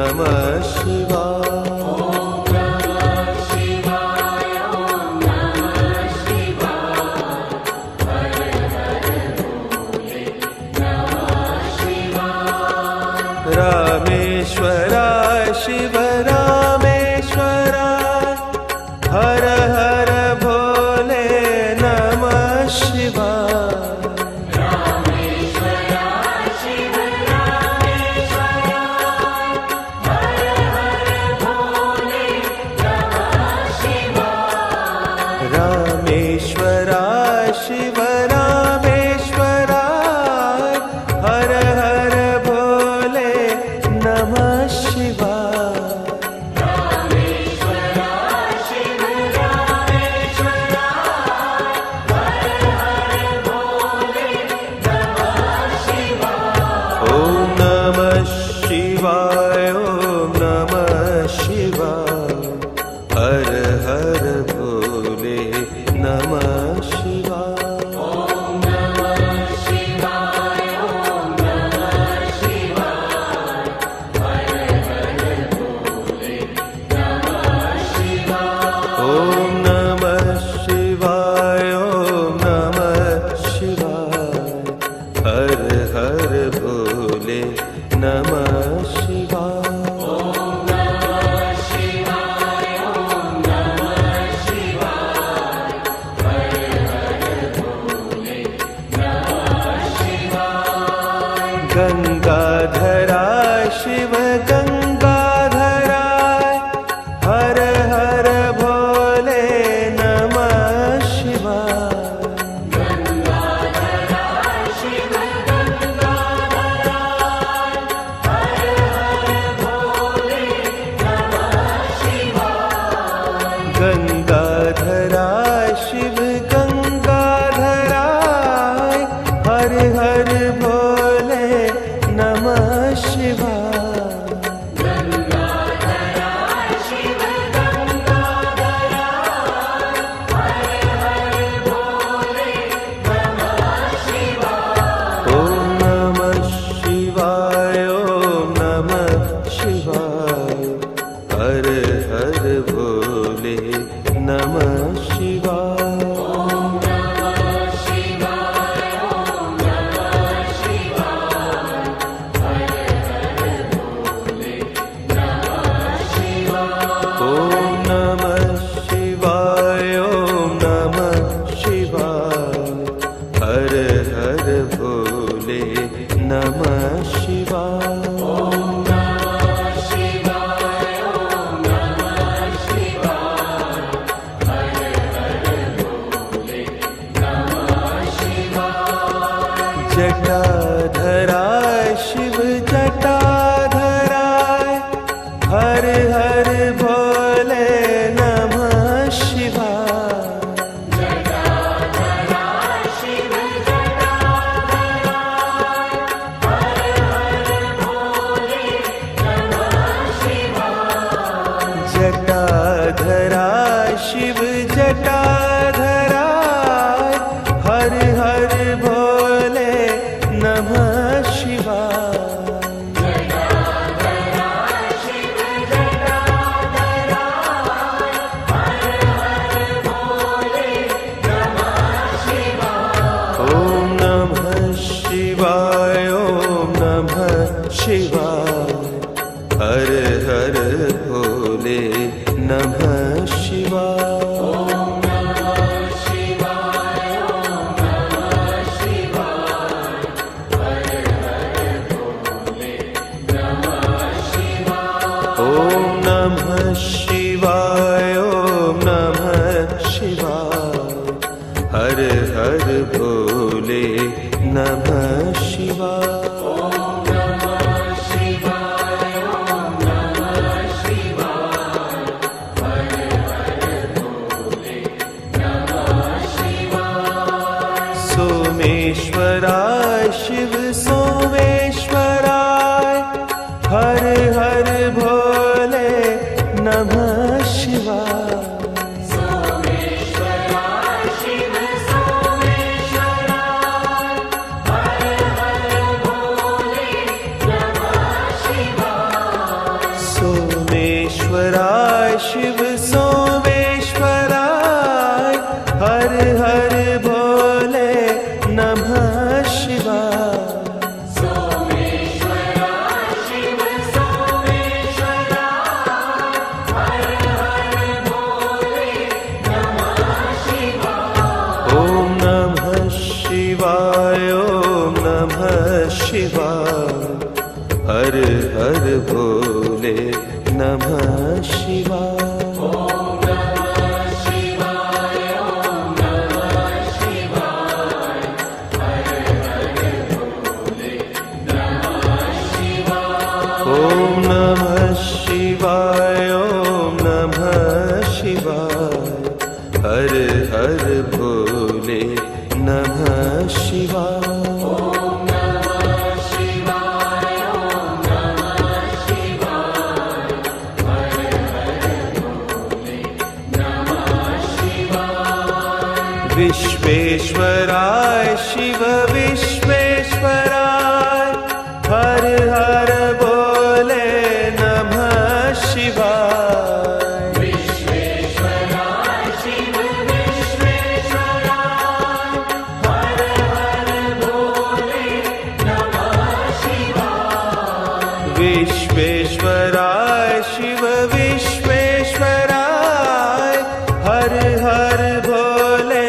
नमः शिवाय। रामेश्वराय शिव रामेश्वराय, हर हर भोले नमः शिवाय। रामेश्वराय शिव रामेश्वराय, हर हर भोले नमः शिवाय। रामेश्वराय शिव रामेश्वराय, हर हर भोले नमः शिवाय। रामेश्वराय शिव रामेश्वराय, हर हर भोले नमः शिवाय। ओम नमः शिवाय, ओम नमः शिवाय, हर हर भोले नमः शिवाय। ओम नमः शिवाय, ओम नमः शिवाय, हर हर भोले नमः शिवाय। ओम नमः शिवाय, ओम नमः शिवाय, हर हर भोले नमः शिवाय। ओम नमः शिवाय, ओम नमः शिवाय, हर हर भोले नमः शिवाय। गंगाधराय शिव गंगाधराय, हर हर भोले नमः शिवाय। गंगाधराय शिव गंगाधराय, हर हर भोले नमः शिवाय। गंगाधराय शिव गंगाधराय, हर हर भोले नमः शिवाय। गंगाधराय शिव गंगाधराय, हर हर भोले नमः शिवाय। ओम नमः शिवाय, ओम नमः शिवाय, हर हर भोले नमः शिवाय। ओम नमः शिवाय, ओम नमः शिवाय, हर हर भोले नमः शिवाय। ओम नमः शिवाय, ओम नमः शिवाय, हर हर भोले नमः शिवाय। ओम नमः शिवाय, ओम नमः शिवाय, हर हर भोले नमः शिवाय। जटाधराय शिव जटाधराय, हर हर भोले नमः शिवाय। जटाधराय शिव जटाधराय, हर हर भोले नमः शिवाय। जटाधराय शिव जटाधराय, हर हर भोले नमः शिवाय। जटाधराय शिव जटाधराय, हर हर भोले नमः शिवाय। ओम नमः शिवाय, ओम नमः शिवाय, हर हर भोले नमः शिवाय। ओम नमः शिवाय, ओम नमः शिवाय, हर हर भोले नमः शिवाय। ओम नमः शिवाय, ओम नमः शिवाय, हर हर भोले नमः शिवाय। ओम नमः शिवाय, ओम नमः शिवाय, हर हर विश्वेश्वराय शिव सोमेश्वराय हर हर भोले नमः शिवाय। ओम नमः शिवाय ओम नमः शिवाय हर हर भोले नमः शिवाय। ओम नमः शिवाय ओम नमः शिवाय हर हर भोले नमः शिवाय। विश्वेश्वराय शिव विश्वेश्वराय हर हर भोले नमः शिवाय। विश्वेश्वराय शिव विश्वेश्वराय हर हर भोले नमः शिवाय। विश्वेश्वराय शिव विश्वेश्वराय हर हर भोले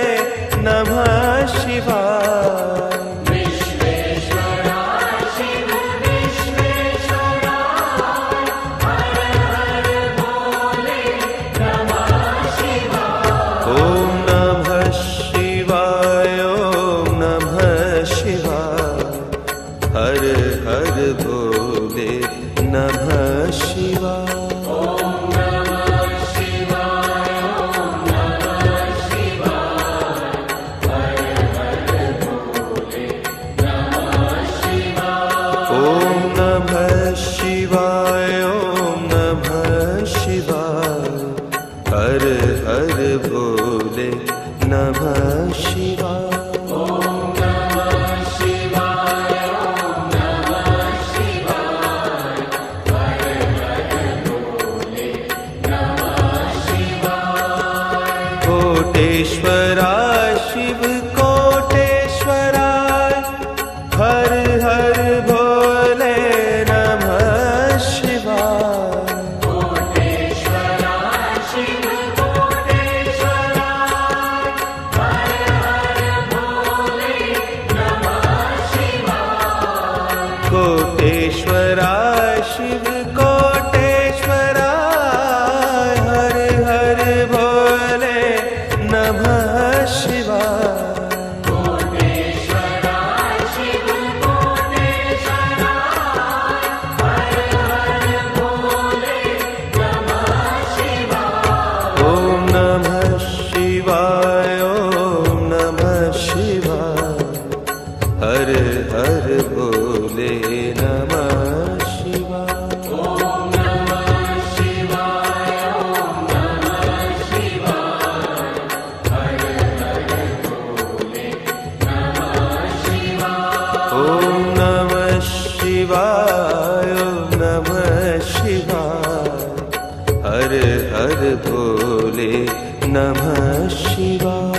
नमः शिवाय। विश्वेश्वराय शिव विश्वेश्वराय हर हर भोले नमः शिवाय। ओम नमः शिवाय ओम नमः शिवाय हर हर भोले नमः शिवाय। ओम नमः शिवाय ओम नमः शिवाय हर हर भोले नमः शिवाय। कोटेश्वराय शिव कोटेश्वराय हर हर भोले नमः शिवाय। कोटेश्वराय शिव कोटेश्वराय हर हर भोले नमः शिवाय। कोटेश्वराय शिव कोटेश्वराय हर हर भोले नमः शिवाय। कोटेश्वराय शिव कोटेश्वराय हर हर भोले नमः शिवाय। ओम नमः शिवाय ओम नमः शिवाय हर हर भोले नमः शिवाय। ओम नमः शिवाय ओम नमः शिवाय हर हर भोले नमः शिवाय। ओम नमः शिवाय ओम नमः शिवाय हर हर भोले नमः शिवाय।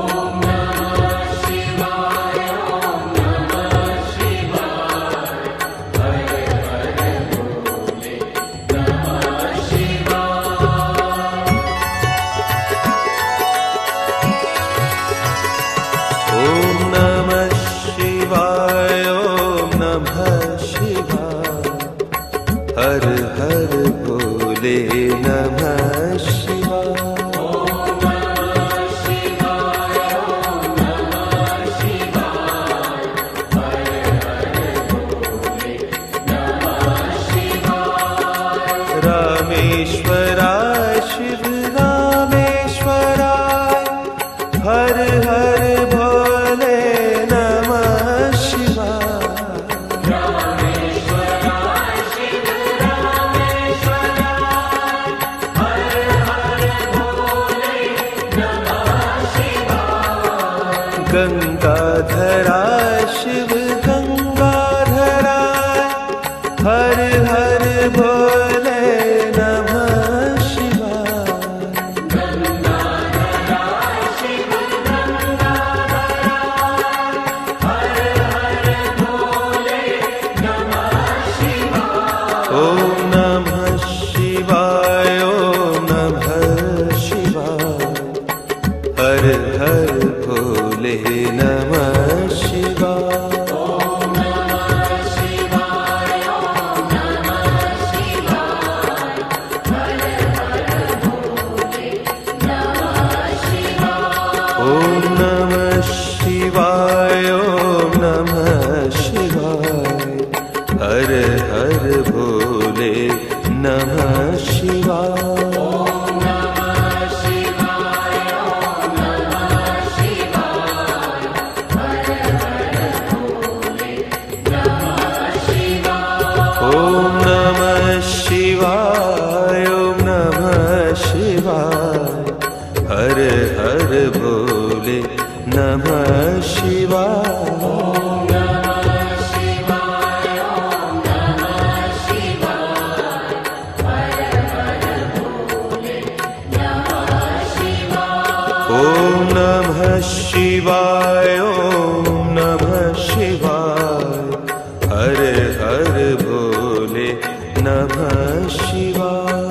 ओम नमः शिवाय ओम नमः शिवाय हर हर भोले नमः शिवाय। ओम नमः शिवाय ओम नमः शिवाय हर हर भोले नमः शिवाय। ओम नमः शिवाय ओम नमः शिवाय हर हर भोले नमः शिवाय। रामेश्वराय शिव रामेश्वराय हर हर भोले नमः शिवाय। रामेश्वराय शिव रामेश्वराय हर हर भोले नमः शिवाय। गंगाधराय शिव गंगाधराय हर हर भोले नमः हर भोले नमः शिवाय। ओम नमः शिवाय, ओम नमः शिवाय, हर हर भोले नमः शिवाय। ओम नमः शिवाय, ओम नमः शिवाय, हर हर भोले नमः शिवाय।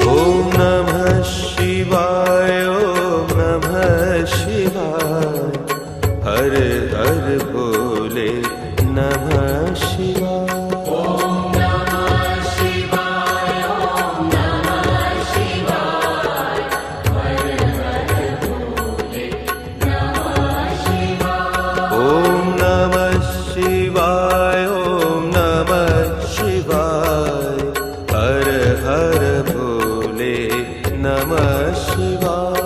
ओम नमः शिवाय, ओम नमः शिवाय, हर हर भोले नमः शिवाय। ओम नमः शिवाय, ओम नमः शिवाय, हर हर भोले नमः शिवाय।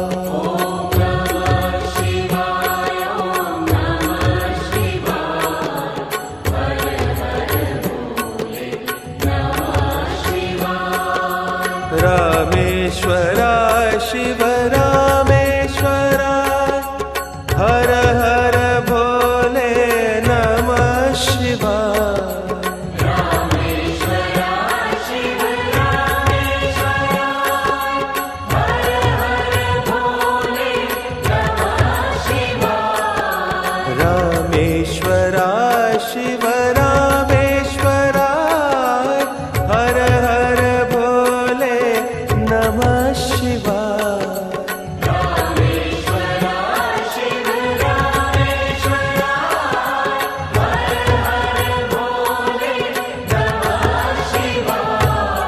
रामेश्वराय शिव रामेश्वराय, हर हर भोले नमः शिवाय। रामेश्वराय शिव रामेश्वराय, हर हर भोले नमः शिवाय।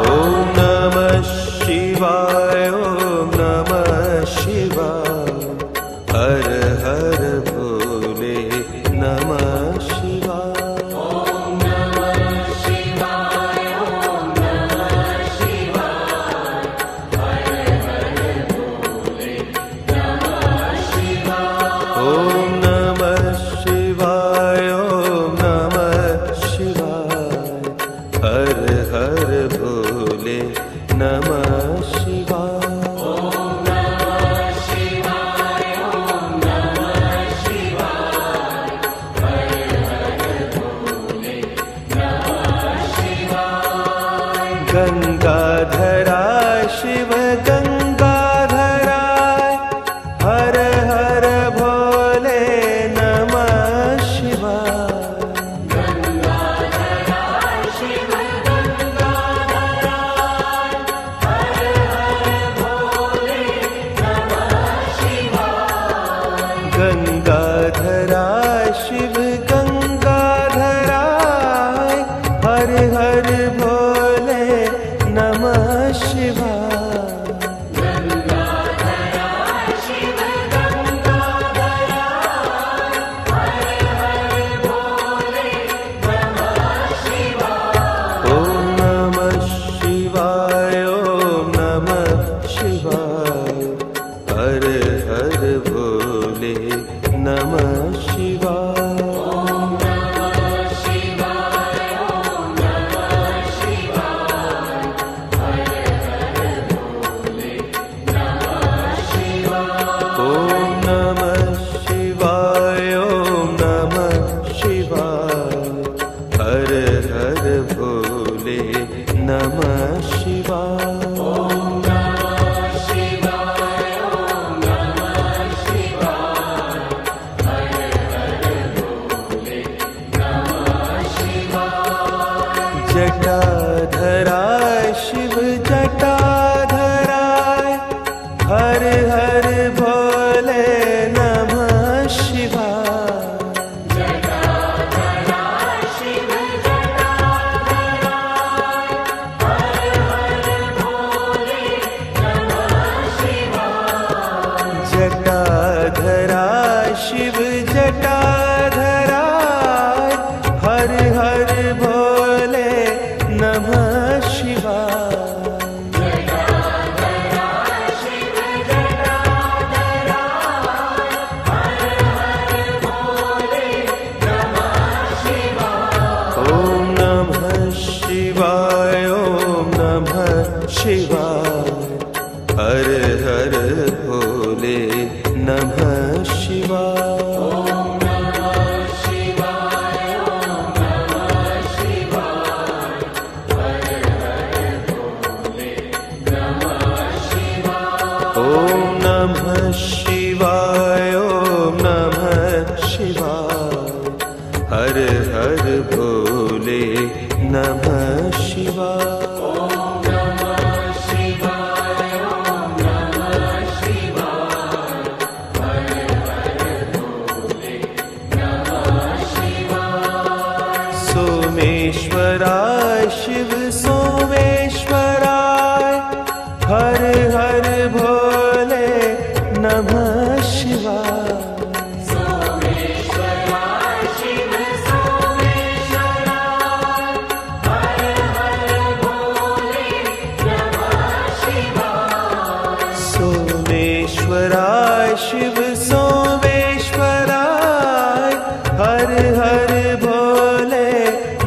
ओम नमः शिवाय, ओम नमः शिवाय, हर हर भोले नमः शिवाय। ओम नमः शिवाय, ओम नमः शिवाय, हर हर भोले नमः शिवाय। गंगाधराय शिव गंगाधराय, हर हर भोले नमः शिवाय। गंगाधराय शिव गंगाधराय, हर हर भोले नमः शिवाय। ओम नमः शिवाय, ओम नमः शिवाय, हर हर भोले नमः शिवाय। ओम नमः शिवाय, ओम नमः शिवाय, हर हर भोले नमः शिवाय। जटाधराय शिव जटाधराय, हर हर भोले नमः नमः शिवाय। सोमेश्वराय शिव सोमेश्वराय हर हर भोले नमः शिवाय। सोमेश्वराय शिव सोमेश्वराय हर हर भोले नमः शिवाय। सोमेश्वराय शिव सोमेश्वराय हर हर भोले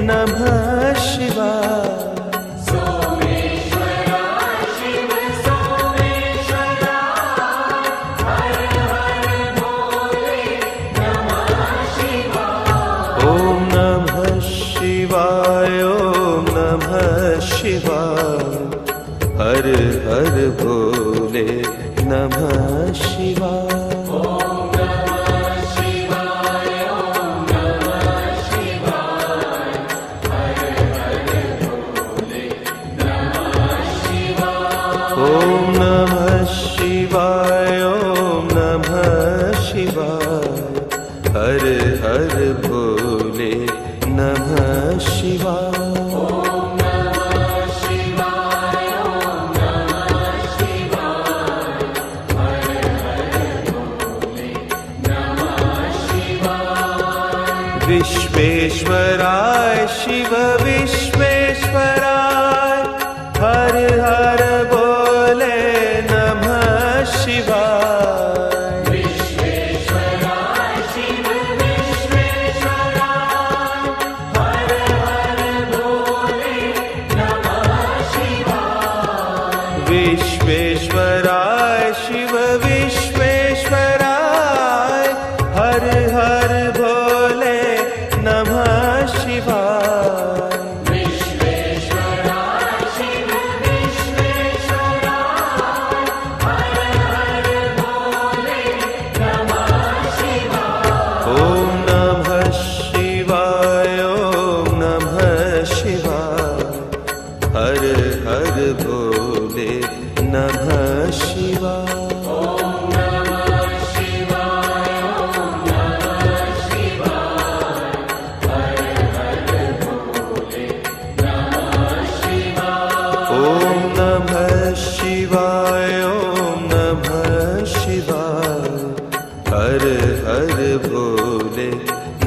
नमः शिवाय। सोमेश्वराय शिव सोमेश्वराय हर हर भोले नमः शिवाय। ओम नमः शिवाय ओम नमः शिवाय हर हर भोले नमः शिवाय। ओम नमः शिवाय ओम नमः शिवाय हर हर भोले नमः शिवाय। विश्वेश्वराय शिव विश्वेश्वराय हर हर भोले नमः शिवाय। विश्वेश्वराय शिव विश्वेश्वराय हर हर भोले नमः शिवाय। विश्वेश्वराय शिव विश्वेश्वराय हर हर भोले नमः शिवाय। विश्वेश्वराय शिव विश्वेश्वराय हर हर भोले नमः शिवाय। ओम नमः शिवाय ओम नमः शिवाय हर हर भोले नमः शिवाय। ओम नमः शिवाय ओम नमः शिवाय हर हर भोले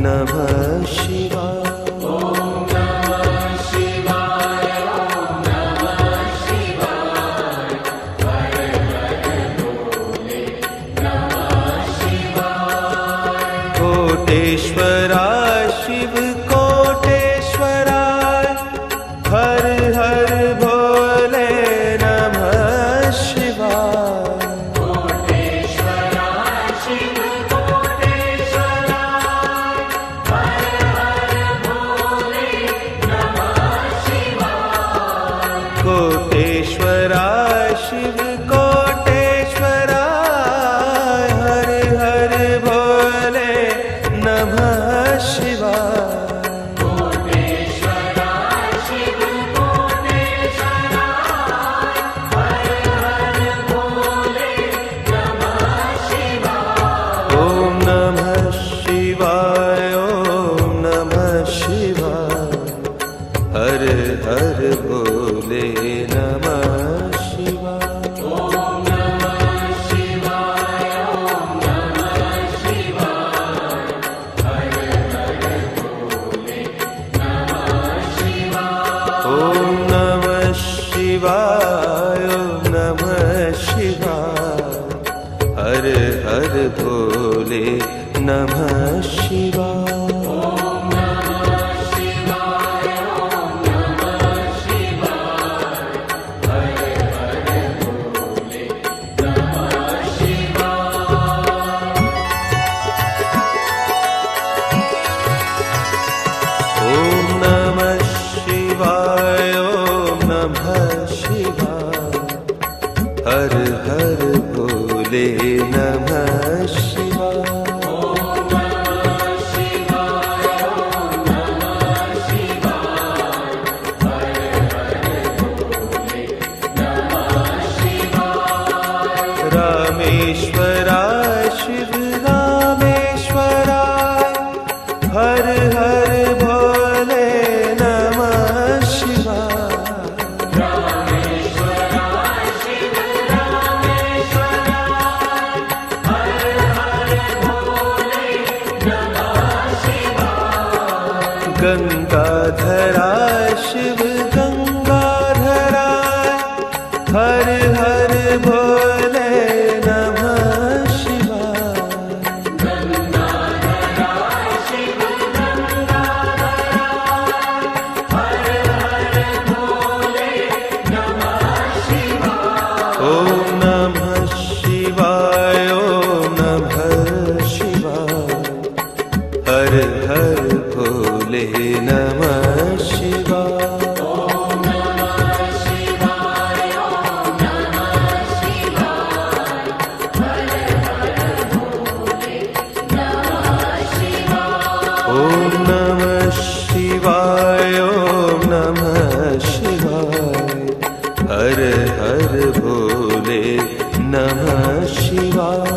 नमः शिवाय। कोटेश्वराय शिव कोटेश्वराय हर हर भोले नमः शिवाय। कोटेश्वराय शिव कोटेश्वराय हर हर भोले नमः शिवाय। कोटेश्वराय शिव कोटेश्वराय हर हर भोले नमः शिवाय। कोटेश्वराय शिव कोटेश्वराय हर हर भोले नमः शिवाय। ओम नमः शिवाय ओम नमः शिवाय हर हर भोले नमः शिवाय। ओम नमः शिवाय ओम नमः शिवाय हर हर भोले नमः शिवाय। ओम नमः शिवाय ओम नमः शिवाय हर हर भोले नमः शिवाय। ओम नमः शिवाय ओम नमः शिवाय हर हर भोले नमः शिवाय। ओम नमः शिवाय ओम नमः शिवाय हर हर भोले नमः शिवाय। ओम नमः शिवाय गंगाधरा शिव गंगाधरा हर हर भोले नमः शिवाय। गंगाधरा शिव गंगाधरा हर हर भोले नमः शिवाय। ओम नमः शिवाय ओम नमः शिवाय हर हर भोले नमः शिवाय। ओम नमः शिवाय ओम नमः शिवाय हर हर भोले नमः शिवाय। ओम नमः शिवाय ओम नमः शिवाय हर हर भोले नमः शिवाय।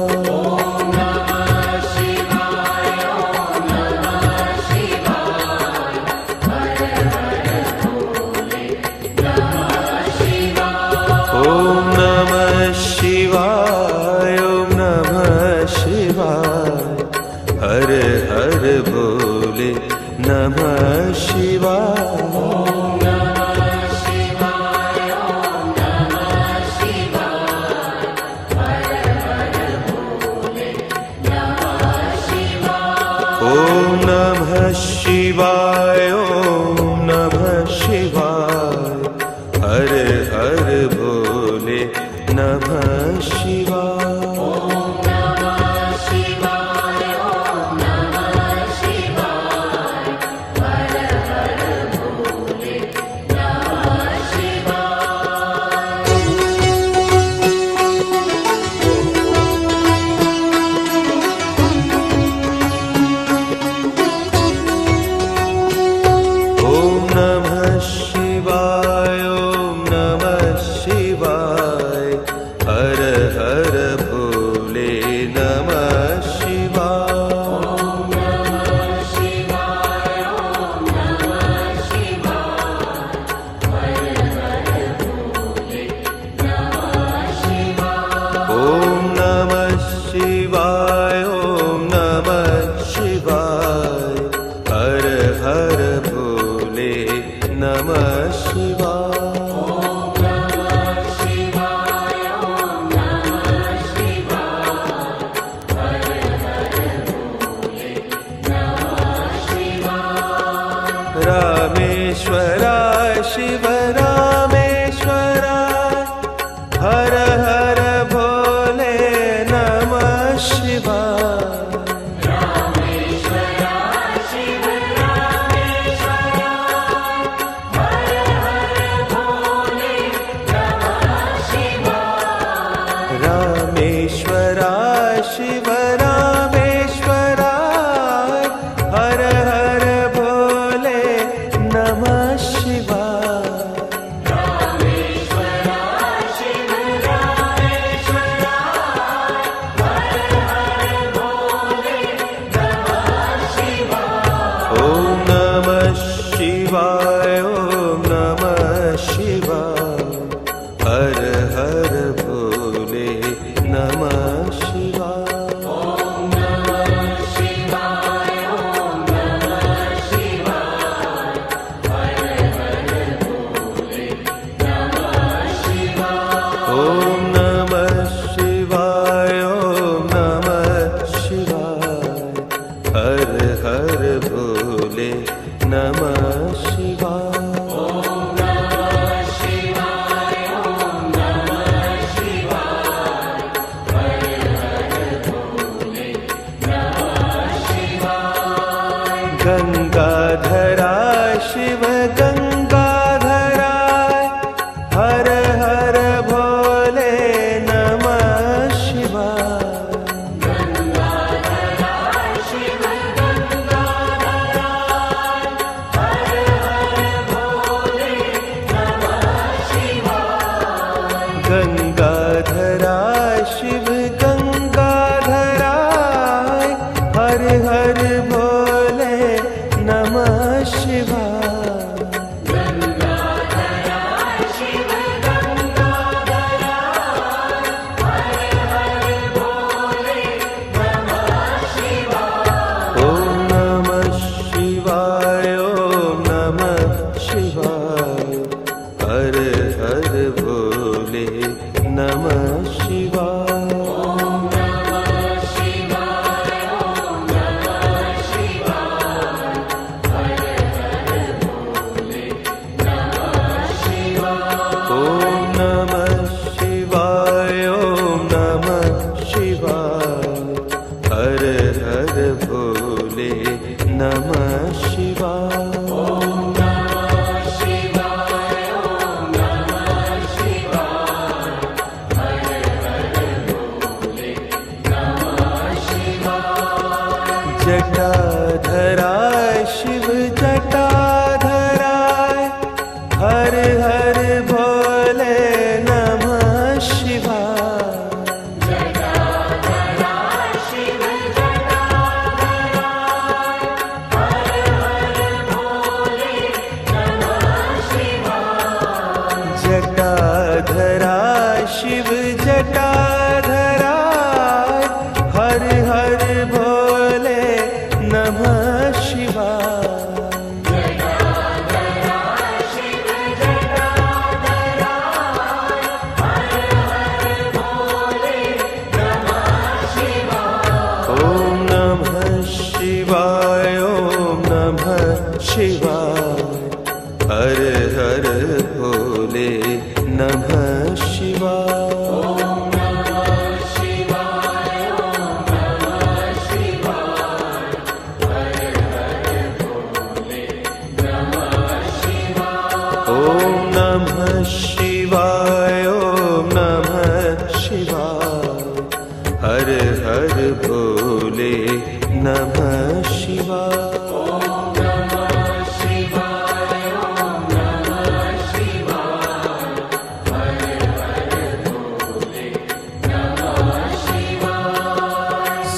ओम नमः शिवाय ओम नमः शिवाय हर हर भोले नमः शिवाय। ओम नमः शिवाय ओम नमः शिवाय हर हर भोले नमः शिवाय। ओम नमः शिवाय ओम नमः शिवाय हर हर भोले नमः शिवाय। ओम नमः शिवाय ओम नमः शिवाय हर हर भोले नमः शिवाय। ओम नमः शिवाय ओम नमः शिवाय हर हर भोले नमः शिवाय। ओम नमः शिवाय ओम नमः शिवाय हर हर भोले नमः शिवाय। ओम नमः शिवाय ओम नमः शिवाय हर हर भोले नमः शिवाय। ओम नमः शिवाय ओम नमः शिवाय हर हर भोले नमः शिवाय। रामेश्वरा शिव रामेश्वरा हर हर भोले नमः शिवाय। रामेश्वरा शिव रामेश्वरा हर हर भोले नमः शिवाय। रामेश्वरा शिव रामेश्वरा हर हर भोले नमः शिवाय। रामेश्वरा शिव रामेश्वरा हर हर भोले नमः शिवाय। ओम नमः शिवाय ओम नमः शिवाय हर हर भोले नमः शिवाय। ओम नमः शिवाय ओम नमः शिवाय हर हर भोले नमः शिवाय। ओम नमः शिवाय ओम नमः शिवाय हर हर भोले नमः शिवाय। ओम नमः शिवाय ओम नमः शिवाय हर हर भोले नमः शिवाय। गंगाधरा शिव गंगाधरा हर हर भोले नमः शिवाय। गंगाधरा शिव गंगाधरा हर हर भोले नमः शिवाय। गंगाधरा शिव गंगाधरा हर हर भोले नमः शिवाय। गंगाधरा शिव गंगाधरा हर हर भोले नमः शिवाय। ओम नमः शिवाय नमः शिवाय। जटाधराय शिव जटाधराय हर हर भोले नमः शिवाय। जटाधराय शिव जटाधराय हर हर भोले नमः शिवाय। ओम नमः शिवाय ओम नमः शिवाय हर हर भोले नमः शिवाय। ओम नमः शिवाय ओम नमः शिवाय हर हर भोले नमः शिवाय।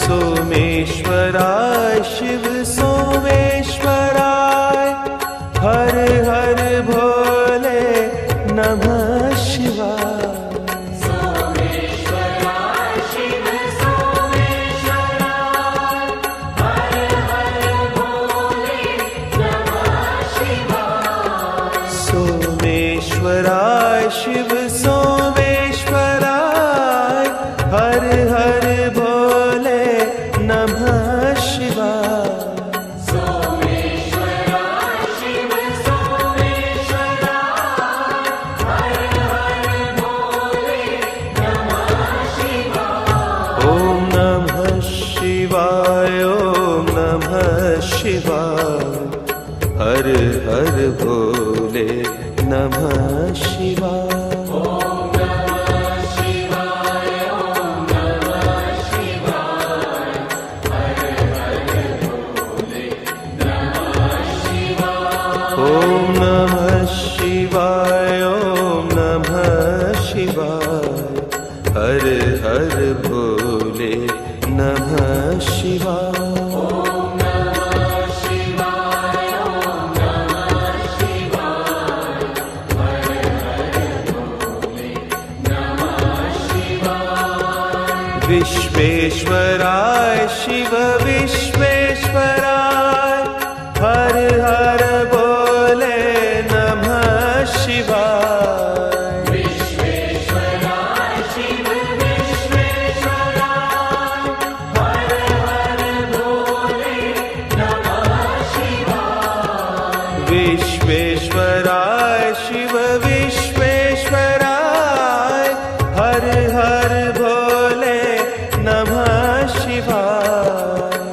सोमेश्वराय शिव सोमेश्वराय हर हर भोले नमः शिवाय। सोमेश्वराय शिव सोमेश्वराय हर हर भोले नमः शिवाय। ओम नमः शिवाय ओम नमः शिवाय हर हर भोले नमः शिवाय। ओम नमः शिवाय ओम नमः शिवाय हर हर भोले नमः शिवाय। विश्वेश्वराय शिव विश्वेश्वराय हर हर भोले नमः शिवाय। विश्वेश्वराय शिव विश्वेश्वराय हर हर भोले नमः शिवाय। विश्वेश्वराय शिव विश्वेश्वराय हर हर भोले नमः शिवाय।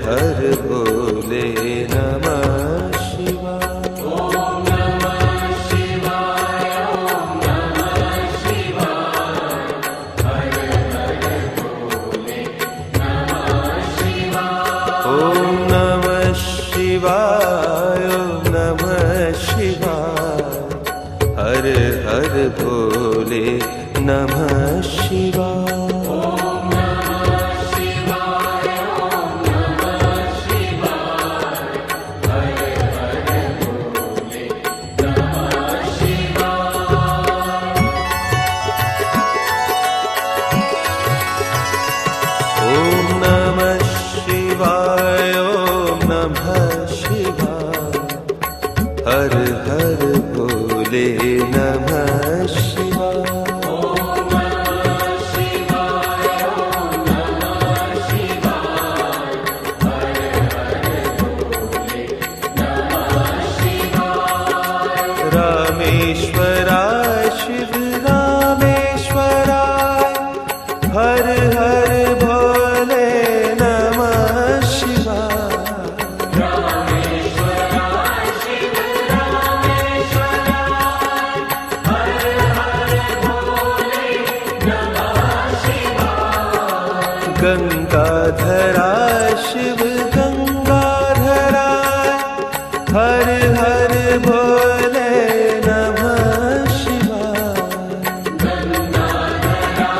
हर भोले नमः शिवाय। ॐ नमः शिवाय ॐ नमः शिवाय हर हर भोले नमः शिवाय। ॐ नमः शिवाय ॐ नमः शिवाय हर हर भोले नमः शिवाय। हर हर भोले नमः शिवाय। ॐ नमः शिवाय ॐ नमः शिवाय हर हर भोले नमः शिवाय। रामेश्वराय शिव रामेश्वराय हर हर भोले नमः शिवाय। गंगाधरा शिव गंगाधरा हर हर भोले नमः शिवाय। गंगाधरा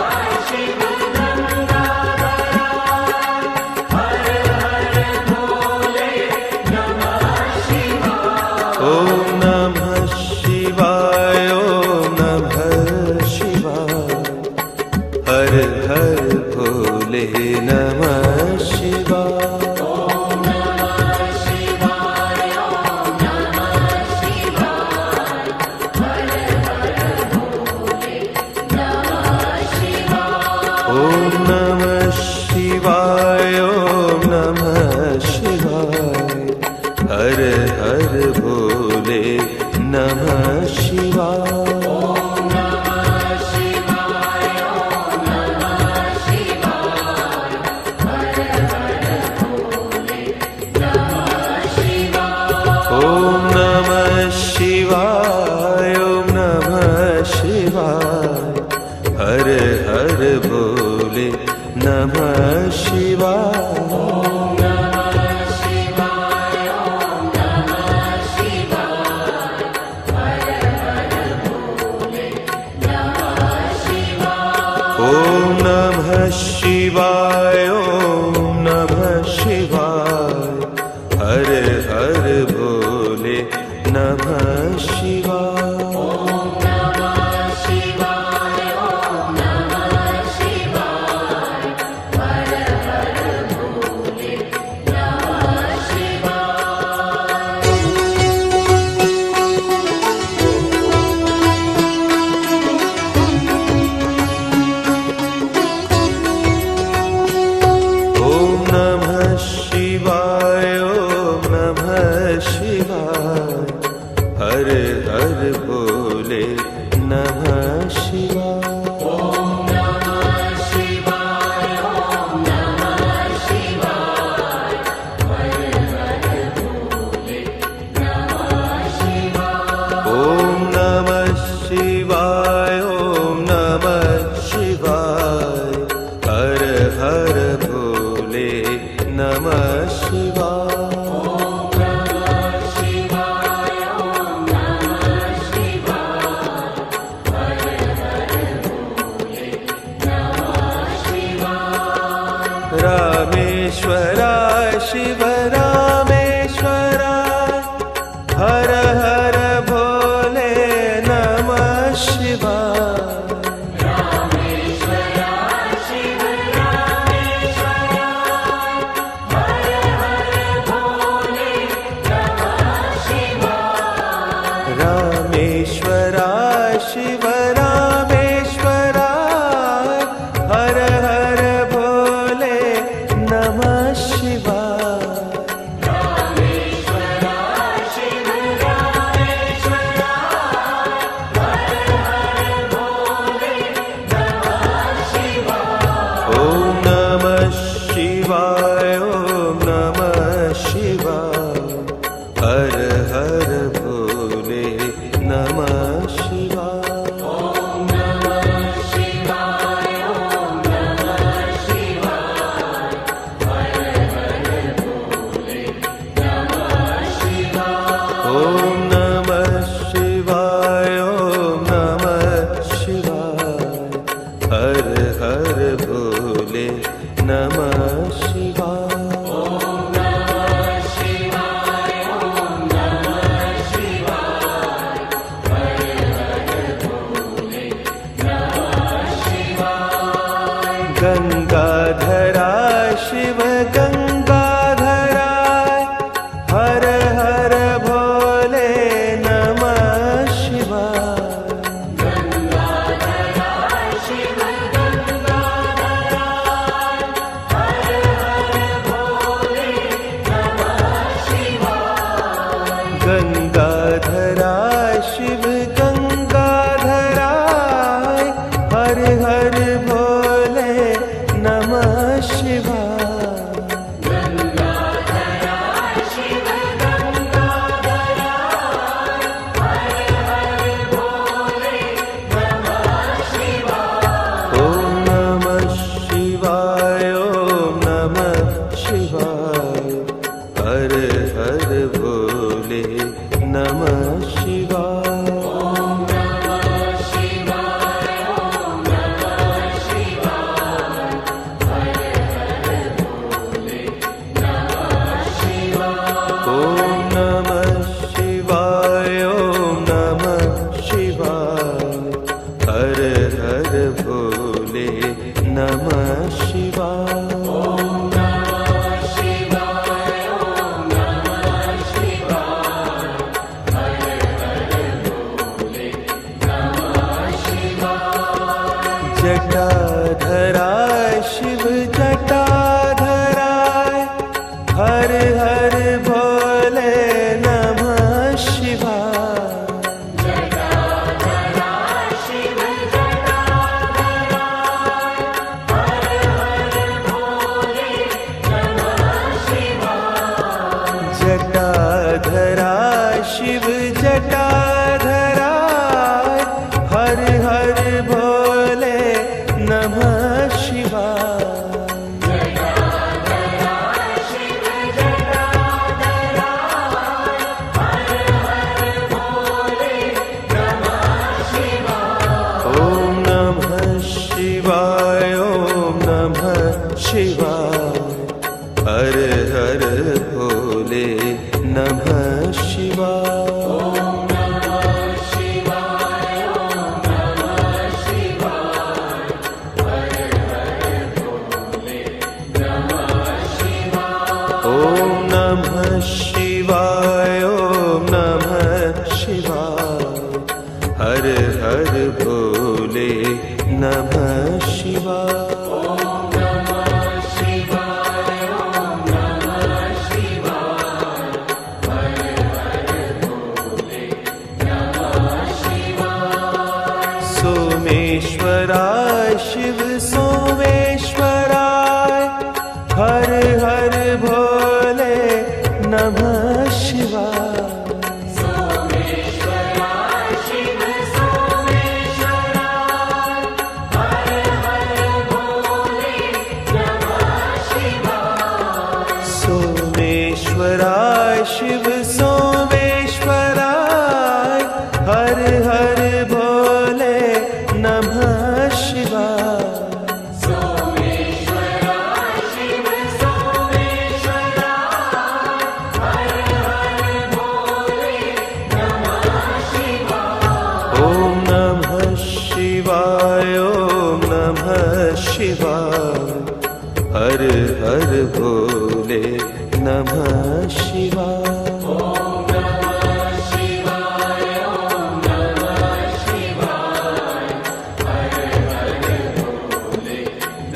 शिव गंगाधरा हर हर भोले नमः शिवाय। ओम नमः शिवाय ओम नमः शिवाय हर हर भोले नमः शिवाय। ॐ नमः शिवाय ॐ नमः शिवाय हर हर भोले नमः शिवाय। ओम नमः शिवाय ओम नमः शिवाय हर हर भोले नमः शिवाय। ओम नमः शिवाय ओम नमः शिवाय हर हर भोले नमः शिवाय। ओम नमः शिवाय ओम नमः शिवाय हर हर भोले नमः शिवाय। ओम नमः शिवाय ओम नमः शिवाय हर हर भोले नमः शिवाय। ओम नमः शिवाय ओम नमः शिवाय हर हर भोले नमः शिवाय। रामेश्वराय शिव रामेश्वराय हर हर भोले नमः शिवाय। रामेश्वराय शिव रामेश्वराय हर हर हर हर भोले नमः शिवाय। गंगाधरा शिव गंगाधराय हर हर भोले नमः शिवाय। गंगाधरा शिव गंगाधराय हर हर भोले नमः शिवाय। गंगाधरा शिव गंगाधराय हर हर भोले नमः शिवाय। गंगाधरा शिव गंगाधराय हर हर भोले नमः शिवाय। ओम नमः शिवाय ओम नमः शिवाय हर हर भोले नमः शिवाय। ओम नमः शिवाय ओम नमः शिवाय हर हर भोले नमः शिवाय। ओम नमः शिवाय ओम नमः शिवाय हर हर भोले नमः शिवाय। ओम नमः शिवाय ओम नमः शिवाय हर हर भोले नमः शिवाय। जटाधरा शिव जटाधराय हर हर भोले नमः शिवाय। जटाधरा शिव जटाधराय हर हर भोले नमः शिवाय। जटाधरा शिव जटाधराय हर हर भोले नमः शिवाय। जटाधरा शिव जटाधराय हर हर भोले नमः शिवाय। ओम नमः शिवाय ओम नमः शिवाय हर हर भोले नमः शिवाय। ओम नमः शिवाय ओम नमः शिवाय हर हर भोले नमः शिवाय। ओम नमः शिवाय ओम नमः शिवाय हर हर भोले नमः शिवाय। ओम नमः शिवाय ओम नमः शिवाय हर हर भोले नमः शिवाय। सोमेश्वराय शिव सोमेश्वराय हर हर भोले नमः शिवाय। सोमेश्वराय शिव सोमेश्वराय हर हर भोले नमः शिवाय। सोमेश्वराय शिव सोमेश्वराय हर हर भोले नमः शिवाय। सोमेश्वराय शिव सोमेश्वराय हर हर भोले नमः शिवाय। ओम नमः शिवाय ओम नमः शिवाय हर हर भोले नमः शिवाय। ओम नमः शिवाय ओम नमः शिवाय हर हर भोले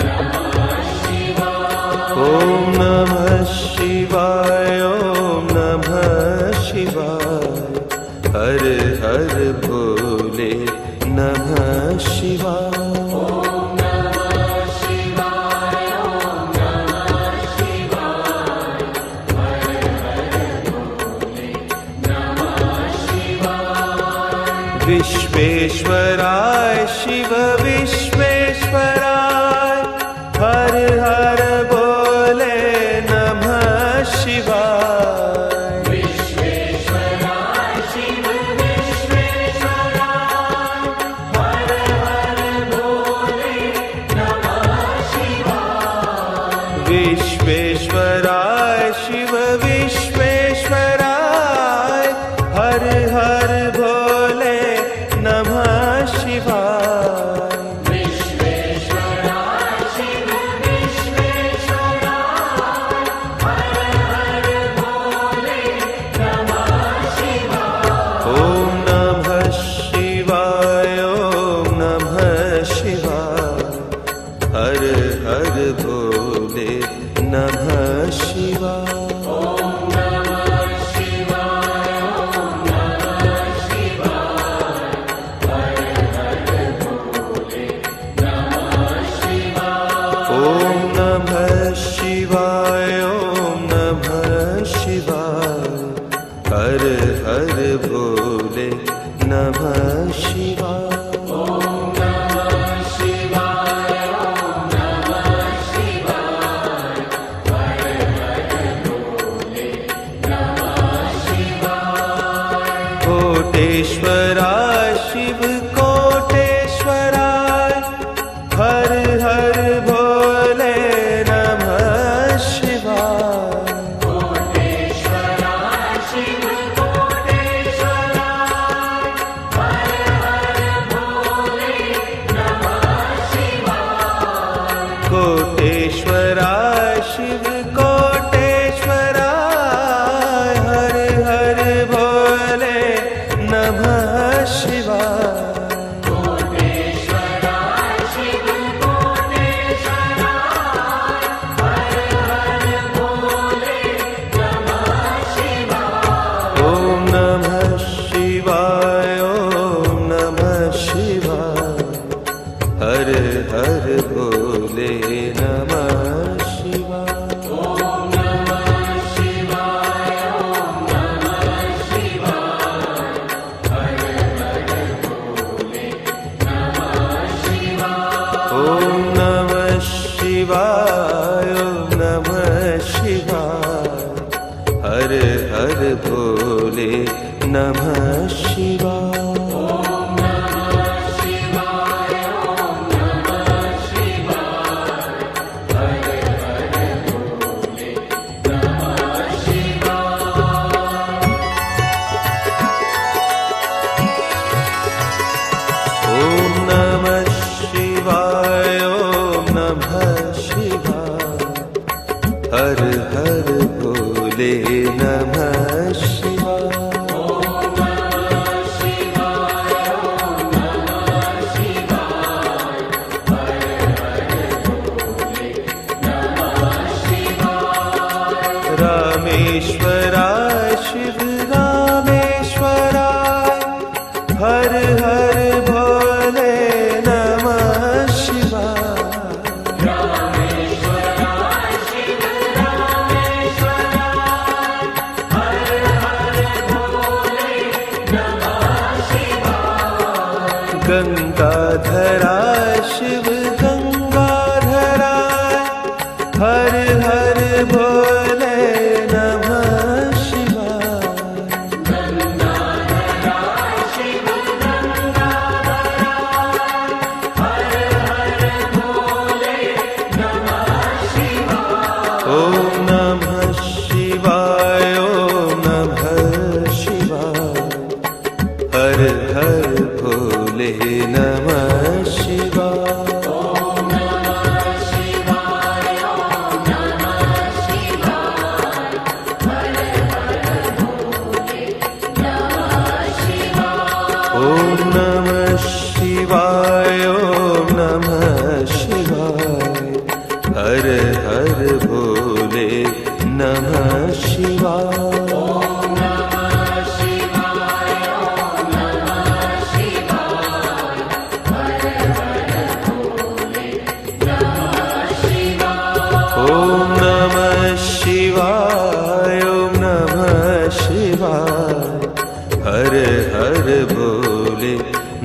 नमः शिवाय। ओम नमः शिवाय ओम नमः शिवाय हर हर भोले नमः शिवाय। ओम नमः शिवाय ओम नमः शिवाय हर हर भोले विश्वेश्वराय शिव विश्वेश्वराय हर हर बोले नमः शिवाय। विश्वेश्वराय शिव विश्वेश्वराय हर हर बोले नमः शिवाय। विश्वेश्वराय शिव विश्वेश्वराय हर हर भोले नमः शिवाय। विश्वेश्वराय शिव विश्वेश्वराय हर हर बोले नमः शिवाय। ओम नमः शिवाय ओम नमः शिवाय हर हर भोले नमः शिवाय। ओम नमः शिवाय ओम नमः शिवाय हर हर बोले नमः शिवाय। ओम नमः शिवाय ओम नमः शिवाय हर हर भोले नमः शिवाय। ओम नमः शिवाय ओम नमः शिवाय हर हर बोले नमः शिवाय। कोटेश्वराय शिव कोटेश्वराय हर हर भोले नमः शिवाय। कोटेश्वराय शिव कोटेश्वराय हर हर बोले नमः शिवाय। कोटेश्वराय शिव कोटेश्वराय हर हर भोले नमः शिवाय। कोटेश्वराय शिव कोटेश्वराय हर हर बोले नमः शिवाय। ओम नमः शिवाय ओम नमः शिवाय हर हर भोले नमः शिवाय। ओम नमः शिवाय ओम नमः शिवाय हर हर बोले नमः शिवाय। ओम नमः शिवाय ओम नमः शिवाय हर हर भोले नमः शिवाय। ओम नमः शिवाय ओम नमः शिवाय हर हर बोले नमः शिवाय। ओम नमः शिवाय ओम नमः शिवाय हर हर भोले नमः शिवाय। ओम नमः शिवाय ओम नमः शिवाय हर हर बोले नमः शिवाय। रामेश्वराय शिव रामेश्वराय हर हर भोले नमः शिवाय। रामेश्वराय शिव रामेश्वराय हर हर बोले नमः शिवाय। गंगाधराय शिव गंगाधराय हर हर भोले नमः शिवाय। गंगाधराय शिव गंगाधराय हर हर बोले नमः शिवाय। ओम नमः शिवाय ओम नमः शिवाय हर हर भोले नमः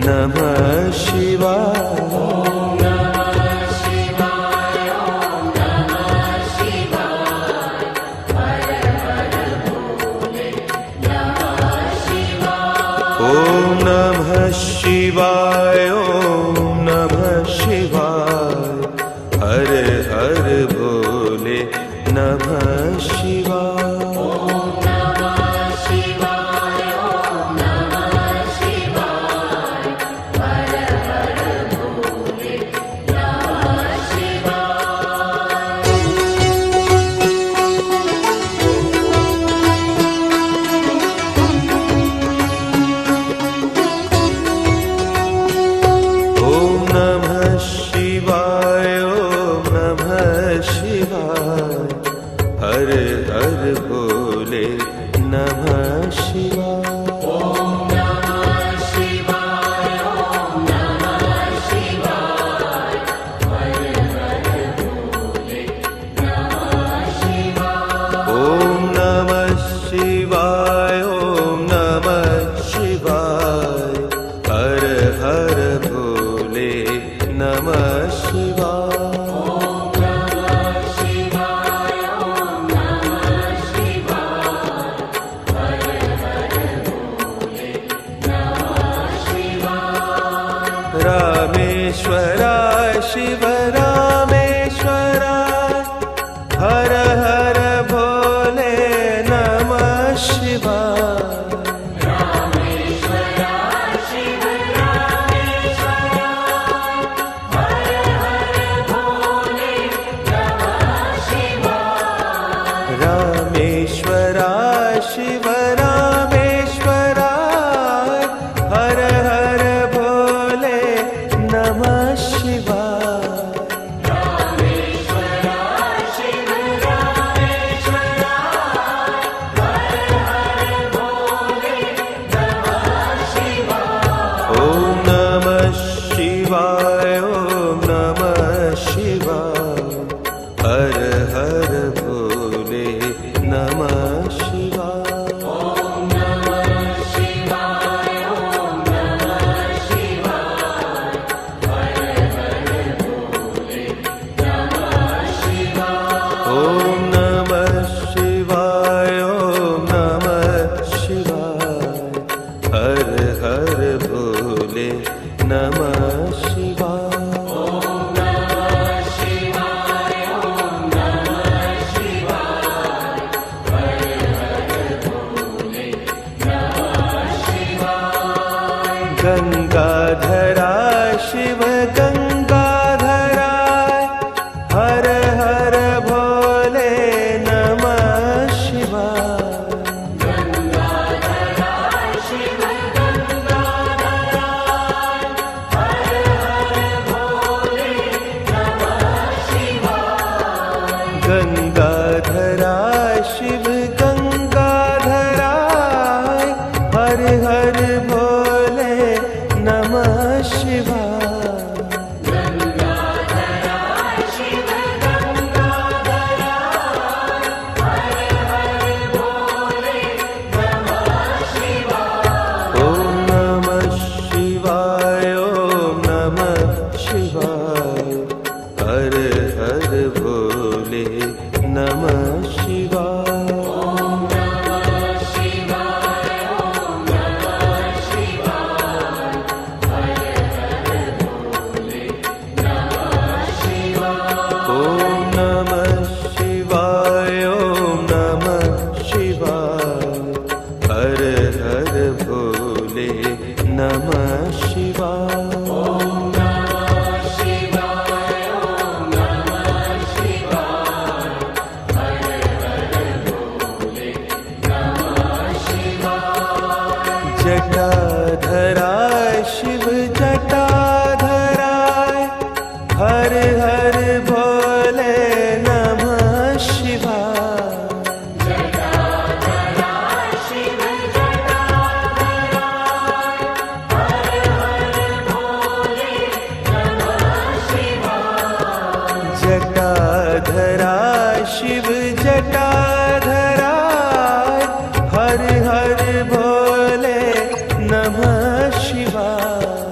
नमः शिवाय। ॐ नमः शिवाय, ॐ नमः शिवाय, हर हर भोले नमः शिवाय। हर हर भोले नमः शिवाय। ॐ नमः शिवाय, ॐ नमः शिवाय, हर हर भोले नमः शिवाय। ॐ नमः शिवाय, ॐ नमः शिवाय, हर हर भोले नमः शिवाय। रामेश्वराय शिव रामेश्वराय, हर हर भोले नमः शिवाय। रामेश्वराय शिव रामेश्वराय, हर हर भोले नमः शिवाय। रामेश्वराय शिव रामेश्वराय, हर हर भोले नमः शिवाय। रामेश्वराय शिव रामेश्वराय, हर हर भोले नमः शिवाय। ॐ नमः शिवाय, ॐ नमः शिवाय, हर हर भोले नमः शिवाय। ॐ नमः शिवाय, ॐ नमः शिवाय, हर हर भोले नमः शिवाय। ॐ नमः शिवाय, ॐ नमः शिवाय, हर हर भोले नमः शिवाय। ॐ नमः शिवाय, ॐ नमः शिवाय, हर हर भोले नमः शिवाय। गंगाधराय शिव गंगाधराय, हर हर भोले नमः शिवाय। गंगाधराय शिव गंगाधराय, हर हर भोले नमः शिवाय। गंगाधराय शिव गंगाधराय, हर हर भोले नमः शिवाय। गंगाधराय शिव गंगाधराय, हर हर भोले नमः शिवाय। ॐ नमः शिवाय, ॐ नमः शिवाय, हर हर भोले नमः शिवाय। ॐ नमः शिवाय, ॐ नमः शिवाय, हर हर भोले नमः शिवाय। ॐ नमः शिवाय, ॐ नमः शिवाय, हर हर भोले नमः शिवाय। ॐ नमः शिवाय, ॐ नमः शिवाय, हर हर भोले नमः शिवाय। जटाधराय शिव जटाधराय, हर हर भोले नमः शिवाय। जटाधराय शिव जटाधराय, हर हर भोले नमः शिवाय। जटाधराय शिव जटाधराय, हर हर भोले नमः शिवाय।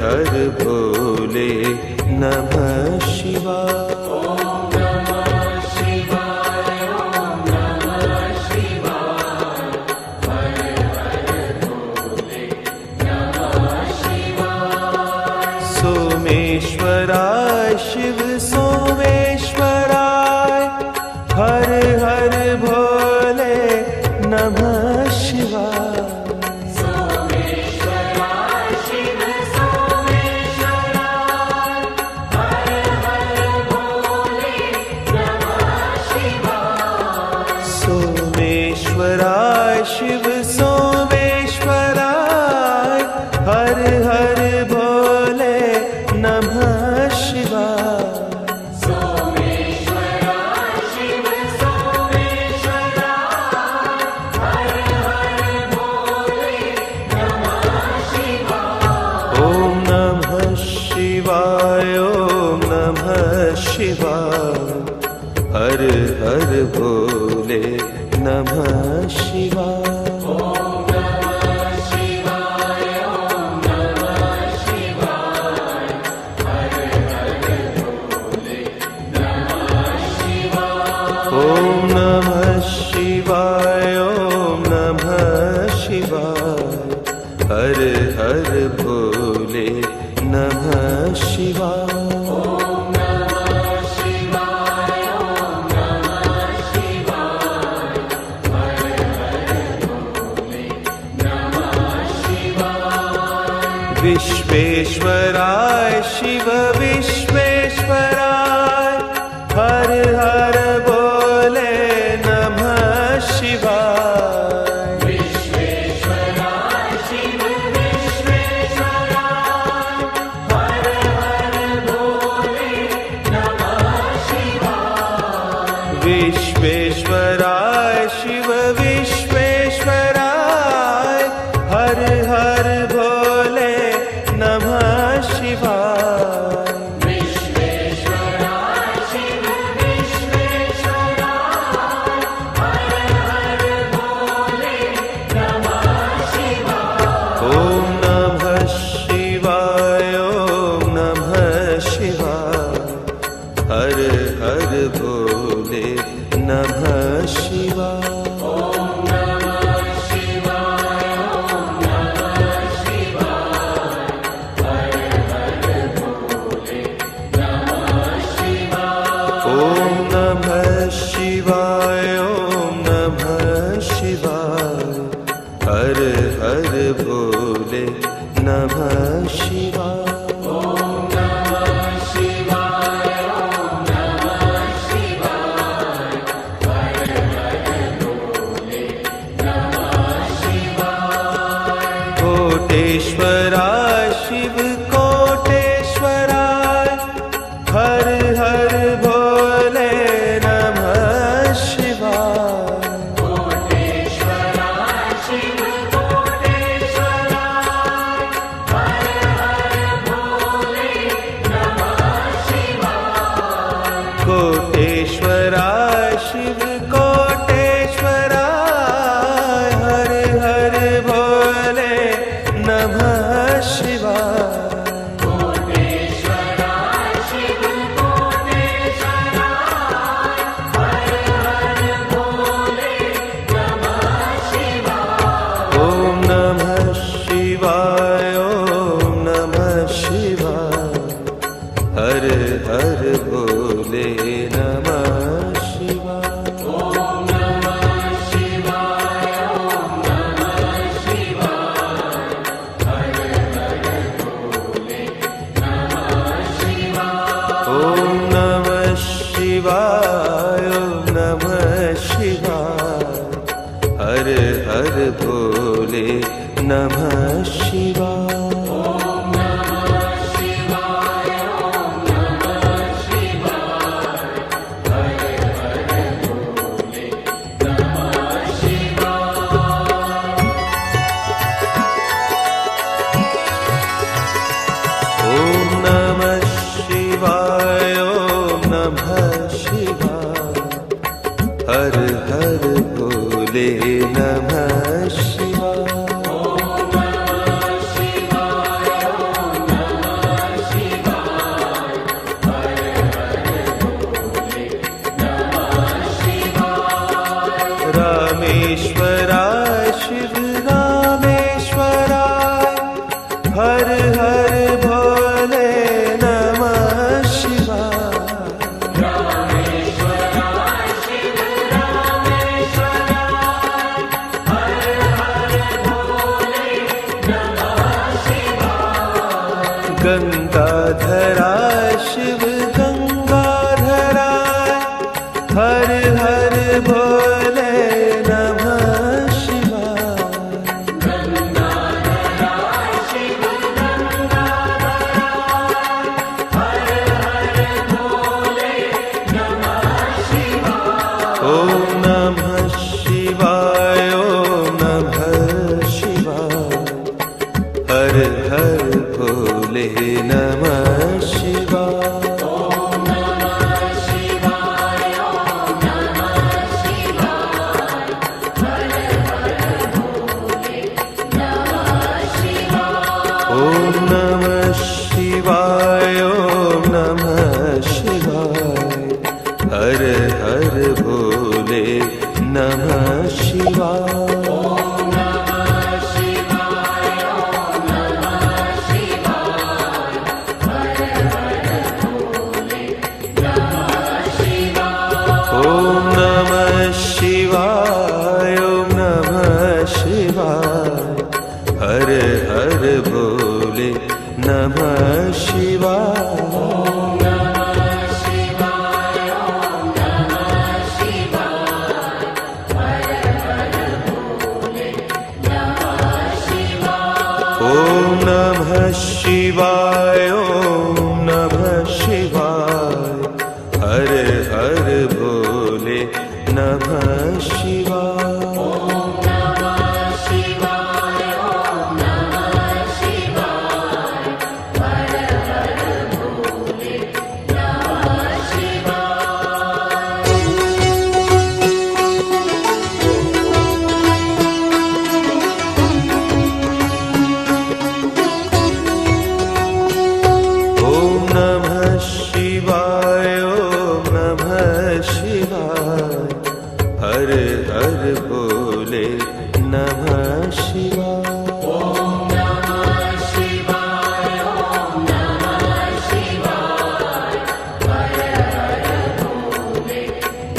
हर भोले नमः शिवाय। सोमेश्वराय शिव सोमेश्वराय हर हर भोले नमः शिवाय। सोमेश्वराय शिव सोमेश्वराय हर हर भोले नमः शिवाय। ओम नमः शिवाय ओम नमः शिवाय हर हर भोले नमः शिवाय। ओम नमः शिवाय ओम नमः शिवाय हर हर भोले नमः शिवाय। विश्वेश्वराय शिव विश्वेश्वराय हर हर भोले नमः शिवाय। विश्वेश्वराय शिव विश्वेश्वराय हर हर भोले नमः शिवाय। विश्वेश्वराय शिव विश्वेश्वराय हर हर भोले नमः शिवाय। विश्वेश्वराय शिव विश्वेश्वराय हर हर भोले नमः शिवाय। ओम नमः शिवाय ओम नमः शिवाय हर हर भोले नमः शिवाय। ओम नमः शिवाय ओम नमः शिवाय हर हर भोले नमः शिवाय। कोटेश्वराय शिव कोटेश्वराय हर हर भोले नमः शिवाय। कोटेश्वराय शिव कोटेश्वराय हर हर भोले नमः शिवाय। कोटेश्वराय शिव कोटेश्वराय हर हर भोले नमः शिवाय। हर भोले नमः शिवाय। रामेश्वराय शिव रामेश्वराय, हर हर भोले नमः शिवाय। गंगाधराय शिव गंगाधराय, हर हर भोले नमः शिवाय। गंगाधराय शिव गंगाधराय, हर हर भोले नमः शिवाय। ओम नमः शिवाय, ओम नमः शिवाय, हर हर भोले नमः शिवाय। ओम नमः शिवाय, ओम नमः शिवाय, हर हर भोले नमः शिवाय। ओम नमः शिवाय, ओम नमः शिवाय, हर हर भोले नमः शिवाय। ओम नमः शिवाय, ओम नमः शिवाय, हर हर भोले नमः शिवाय। ओम नमः शिवाय, ओम नमः शिवाय, हर हर भोले नमः शिवाय। ओम नमः शिवाय, ओम नमः शिवाय, हर हर भोले नमः शिवाय। ओम नमः शिवाय, ओम नमः शिवाय, हर हर भोले नमः शिवाय। ओम नमः शिवाय, ओम नमः शिवाय, हर हर भोले नमः शिवाय। ओम नमः शिवाय, ओम नमः शिवाय, हर हर भोले नमः शिवाय। ओम नमः शिवाय, ओम नमः शिवाय, हर हर भोले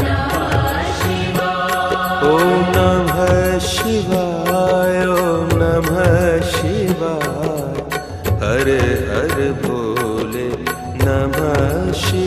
नमः शिवाय। ओम नमः शिवाय, ओम नमः शिवाय, हर हर भोले नमः शिवाय।